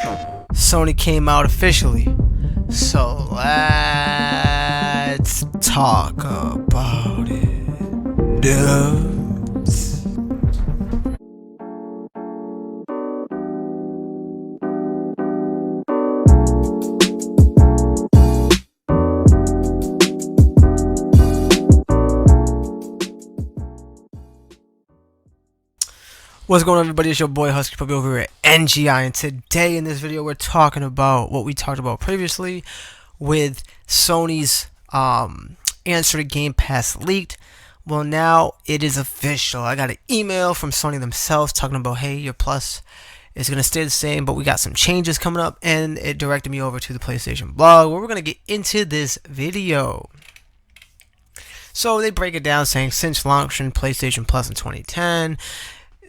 Sony came out officially. So let's talk about it. Dubs. What's going on, everybody? It's your boy Husky Puppy over here at NGI, and today in this video we're talking about what we talked about previously with Sony's answer to Game Pass leaked. Well, now it is official. I got an email from Sony themselves talking about, hey, your Plus is going to stay the same, but we got some changes coming up, and it directed me over to the PlayStation blog where we're going to get into this video. So they break it down saying since launching PlayStation Plus in 2010,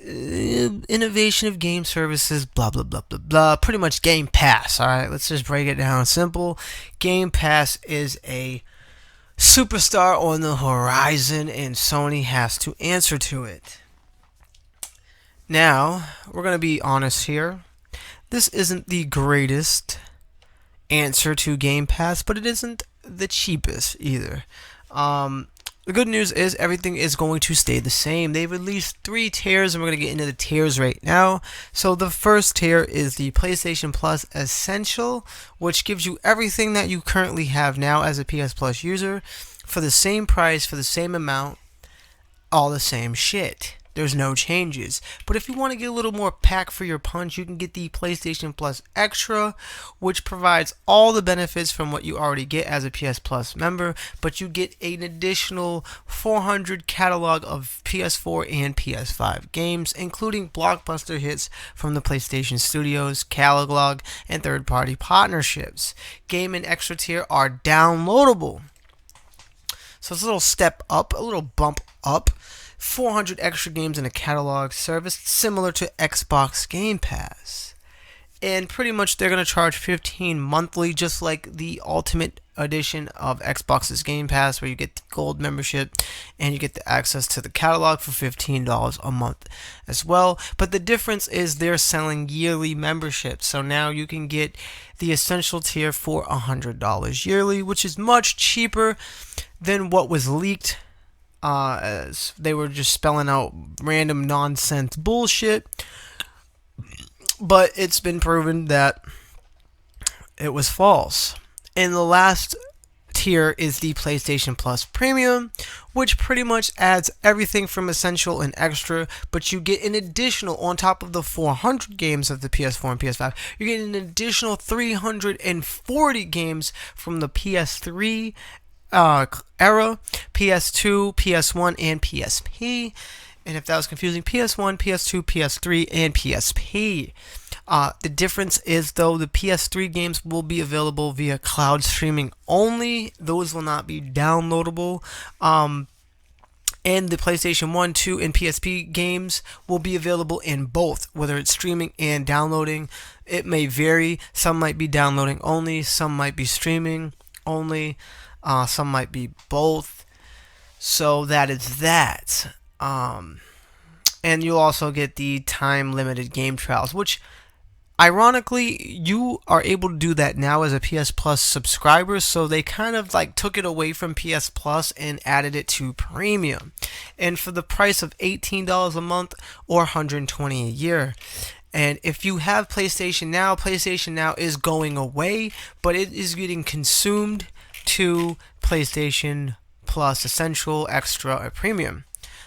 innovation of game services, blah blah blah blah blah, pretty much Game Pass. Alright, let's just break it down simple. Game Pass is a superstar on the horizon, and Sony has to answer to it. Now, we're going to be honest here. This isn't the greatest answer to Game Pass, but it isn't the cheapest either. The good news is everything is going to stay the same. They released 3 tiers, and we're going to get into the tiers right now. So the first tier is the PlayStation Plus Essential, which gives you everything that you currently have now as a PS Plus user for the same price, for the same amount, all the same shit. There's no changes. But if you want to get a little more pack for your punch, you can get the PlayStation Plus Extra, which provides all the benefits from what you already get as a PS Plus member, but you get an additional 400 catalog of PS4 and PS5 games, including blockbuster hits from the PlayStation Studios catalog and third-party partnerships. Game and Extra tier are downloadable. So it's a little step up, a little bump up. 400 extra games in a catalog service similar to Xbox Game Pass. And pretty much they're going to charge $15 monthly, just like the Ultimate Edition of Xbox's Game Pass, where you get the gold membership and you get the access to the catalog for $15 a month as well. But the difference is they're selling yearly memberships. So now you can get the Essential tier for $100 yearly, which is much cheaper than what was leaked. As they were just spelling out random nonsense bullshit, but it's been proven that it was false. And the last tier is the PlayStation Plus Premium, which pretty much adds everything from Essential and Extra, but you get an additional, on top of the 400 games of the PS4 and PS5, you get an additional 340 games from the PS3 era, PS2, PS1, and PSP. And if that was confusing, PS1, PS2, PS3, and PSP. The difference is, though, the PS3 games will be available via cloud streaming only. Those will not be downloadable. And the PlayStation 1, 2, and PSP games will be available in both, whether it's streaming and downloading. It may vary. Some might be downloading only, some might be streaming only. Some might be both. So that is that. And you'll also get the time-limited game trials, which, ironically, you are able to do that now as a PS Plus subscriber. So they kind of like took it away from PS Plus and added it to Premium. And for the price of $18 a month or $120 a year. And if you have PlayStation Now is going away, but it is getting consumed to PlayStation Plus Essential, Extra, or Premium.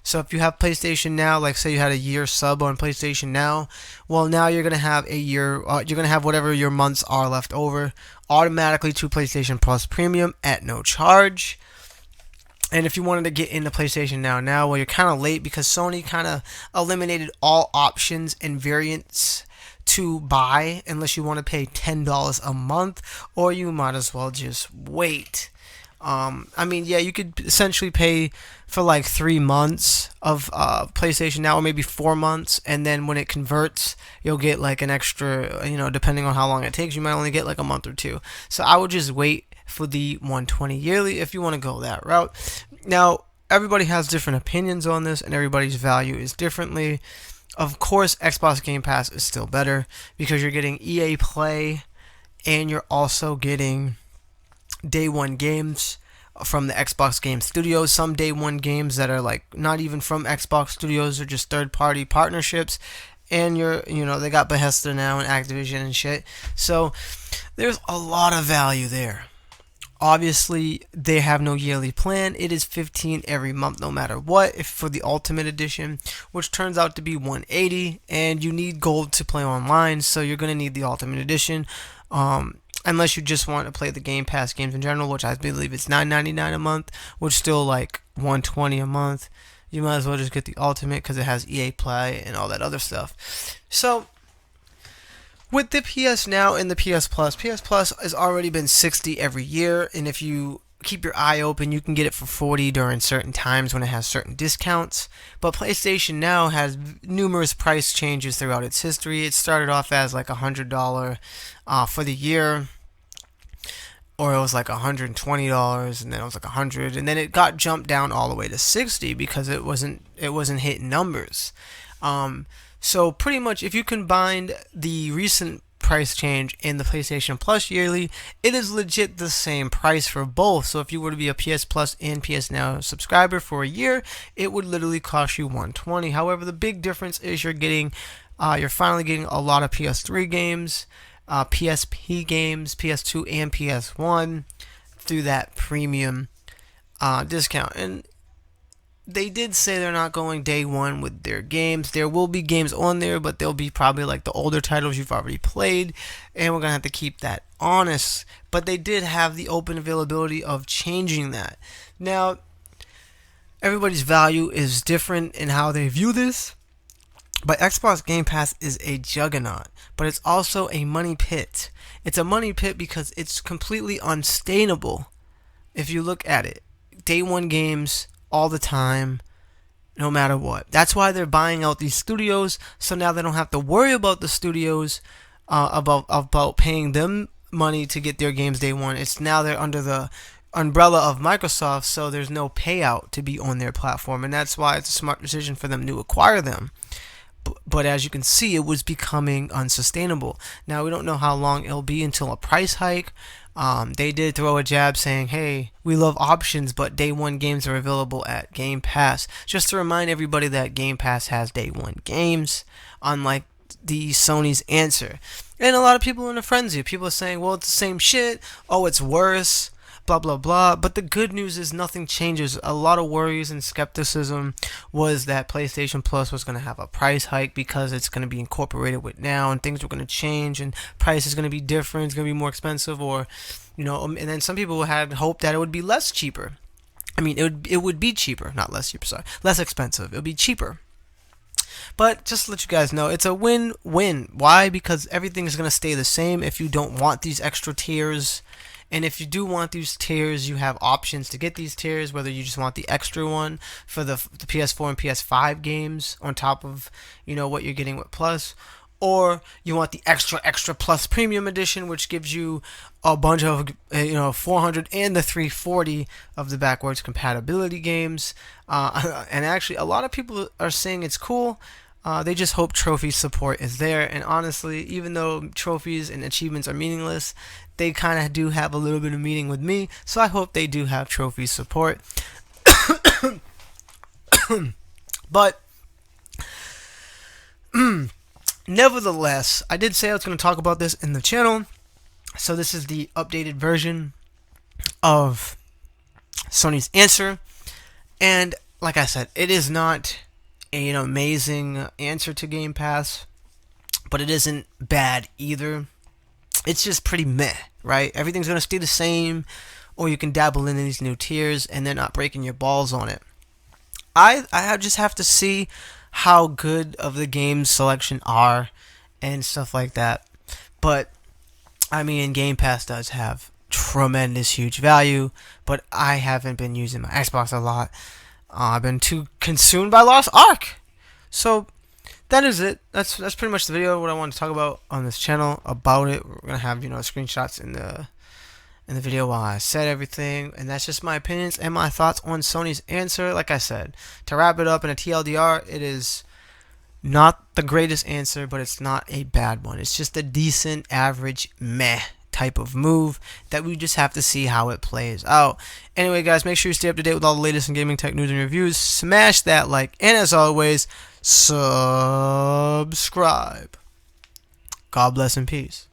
So if you have PlayStation Now, like say you had a year sub on PlayStation Now, well, now you're going to have a year, you're going to have whatever your months are left over automatically to PlayStation Plus Premium at no charge. And if you wanted to get into PlayStation Now, well, you're kind of late because Sony kind of eliminated all options and variants to buy unless you want to pay $10 a month, or you might as well just wait. I mean, yeah, you could essentially pay for like 3 months of PlayStation Now, or maybe 4 months, and then when it converts, you'll get like an extra, depending on how long it takes, you might only get like a month or two. So I would just wait for the 120 yearly if you want to go that route. Now, everybody has different opinions on this, and everybody's value is differently. Of course, Xbox Game Pass is still better because you're getting EA Play and you're also getting day one games from the Xbox Game Studios. Some day one games that are like not even from Xbox Studios, or just third party partnerships. And they got Bethesda now and Activision and shit. So there's a lot of value there. Obviously, they have no yearly plan. It is $15 every month, no matter what. If for the Ultimate Edition, which turns out to be $180, and you need gold to play online, so you're gonna need the Ultimate Edition. Unless you just want to play the Game Pass games in general, which I believe it's $9.99 a month, which is still like $120 a month. You might as well just get the Ultimate because it has EA Play and all that other stuff. So with the PS Now and the PS Plus has already been $60 every year, and if you keep your eye open, you can get it for $40 during certain times when it has certain discounts. But PlayStation Now has numerous price changes throughout its history. It started off as like $100 for the year, or it was like $120, and then it was like $100, and then it got jumped down all the way to $60 because it wasn't hitting numbers. So pretty much, if you combine the recent price change in the PlayStation Plus yearly, it is legit the same price for both. So if you were to be a PS Plus and PS Now subscriber for a year, it would literally cost you $120. However, the big difference is you're finally getting a lot of PS3 games, PSP games, PS2 and PS1 through that premium discount. And they did say they're not going day one with their games. There will be games on there, but they'll be probably like the older titles you've already played, and we're going to have to keep that honest. But they did have the open availability of changing that. Now, everybody's value is different in how they view this, but Xbox Game Pass is a juggernaut, but it's also a money pit. It's a money pit because it's completely unsustainable if you look at it. Day one games all the time, no matter what. That's why they're buying out these studios, so now they don't have to worry about the studios about paying them money to get their games day one. It's now they're under the umbrella of Microsoft, so there's no payout to be on their platform, and that's why it's a smart decision for them to acquire them. But as you can see, it was becoming unsustainable. Now, we don't know how long it'll be until a price hike. They did throw a jab saying, hey, we love options, but day one games are available at Game Pass. Just to remind everybody that Game Pass has day one games, unlike the Sony's answer. And a lot of people are in a frenzy. People are saying, well, it's the same shit. Oh, it's worse. Blah, blah, blah. But the good news is nothing changes. A lot of worries and skepticism was that PlayStation Plus was going to have a price hike because it's going to be incorporated with Now, and things were going to change, and price is going to be different. It's going to be more expensive, or, and then some people had hoped that it would be less cheaper. I mean, it would be cheaper, not less cheaper, sorry. Less expensive. It would be cheaper. But just to let you guys know, it's a win-win. Why? Because everything is going to stay the same if you don't want these extra tiers. And if you do want these tiers, you have options to get these tiers, whether you just want the extra one for the PS4 and PS5 games on top of, what you're getting with Plus, or you want the extra Plus Premium Edition, which gives you a bunch of, 400 and the 340 of the backwards compatibility games. And actually, a lot of people are saying it's cool. They just hope trophy support is there. And honestly, even though trophies and achievements are meaningless, they kind of do have a little bit of meaning with me. So I hope they do have trophy support. But nevertheless, I did say I was going to talk about this in the channel. So this is the updated version of Sony's answer. And like I said, it is not an amazing answer to Game Pass, but it isn't bad either. It's just pretty meh, right? Everything's going to stay the same, or you can dabble in these new tiers and they're not breaking your balls on it. I just have to see how good of the games selection are and stuff like that. But I mean, Game Pass does have tremendous huge value, but I haven't been using my Xbox a lot. I've been too consumed by Lost Ark. So that is it. That's pretty much the video. What I want to talk about on this channel about it. We're gonna have screenshots in the video while I said everything, and that's just my opinions and my thoughts on Sony's answer. Like I said, to wrap it up in a TLDR, it is Not the greatest answer, but it's not a bad one. It's just a decent, average, meh type of move that we just have to see how it plays out. Anyway, guys, make sure you stay up to date with all the latest in gaming tech news and reviews. Smash that like, and as always, subscribe. God bless and peace.